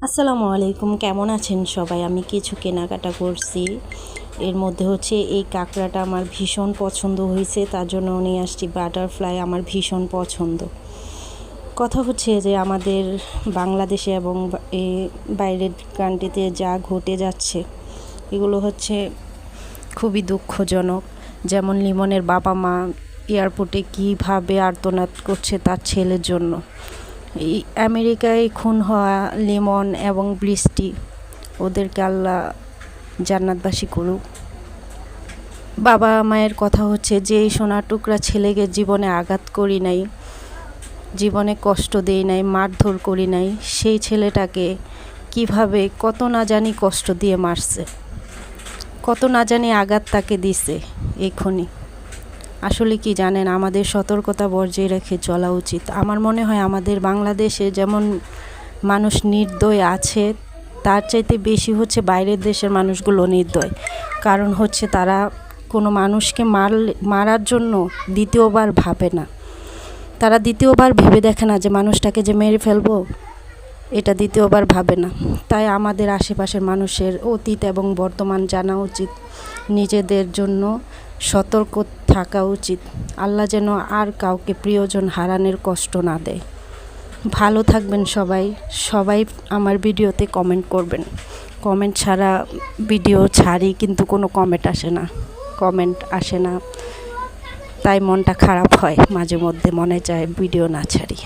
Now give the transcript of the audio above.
আসসালামু আলাইকুম, কেমন আছেন সবাই? আমি কিছু কেনাকাটা করছি। এর মধ্যে হচ্ছে এই কাঁকড়াটা আমার ভীষণ পছন্দ হয়েছে, তার জন্য নিয়ে আসছি। বাটারফ্লাই আমার ভীষণ পছন্দ। কথা হচ্ছে যে আমাদের বাংলাদেশে এবং বাইরের কান্ট্রিতে যা ঘটে যাচ্ছে এগুলো হচ্ছে খুবই দুঃখজনক। যেমন লিমনের বাবা মা এয়ারপোর্টে কীভাবে আর্তনাদ করছে তার ছেলের জন্য। এই আমেরিকায় খুন হওয়া লিমন এবং বৃষ্টি, ওদেরকে আল্লাহ জান্নাতবাসী করুক। বাবা মায়ের কথা হচ্ছে যে এই সোনার টুকরা ছেলেকে জীবনে আঘাত করি নাই, জীবনে কষ্ট দেই নাই, মারধর করি নাই, সেই ছেলেটাকে কিভাবে কত না জানি কষ্ট দিয়ে মারছে, কত না জানি আঘাত তাকে দিছে। এক্ষুনি আসলে কি জানেন, আমাদের সতর্কতা বজায় রেখে চলা উচিত। আমার মনে হয় আমাদের বাংলাদেশে যেমন মানুষ নির্দয় আছে, তার চাইতে বেশি হচ্ছে বাইরের দেশের মানুষগুলো নির্দয়। কারণ হচ্ছে তারা কোনো মানুষকে মারার জন্য দ্বিতীয়বার ভাবে না। তারা দ্বিতীয়বার ভেবে দেখে না যে মানুষটাকে যে মেরে ফেলবো, এটা দ্বিতীয়বার ভাবে না। তাই আমাদের আশেপাশের মানুষের অতীত এবং বর্তমান জানা উচিত, নিজেদের জন্য সতর্ক থাকা উচিত। আল্লাহ যেন আর কাউকে প্রিয়জন হারানোর কষ্ট না দেয়। ভালো থাকবেন সবাই। সবাই আমার ভিডিওতে কমেন্ট করবেন। কমেন্ট ছাড়া ভিডিও ছাড়ি কিন্তু কোনো কমেন্ট আসে না, তাই মনটা খারাপ হয়, মাঝে মধ্যে মনে চায় ভিডিও না ছাড়ি।